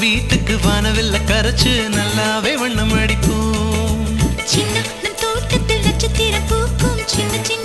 வீட்டுக்கு வானவில்ல கரைச்சு நல்லாவே வண்ணம் அடிப்போம். சின்ன தோட்டத்தில் நட்சத்திரம் பூக்கும் சின்ன சின்ன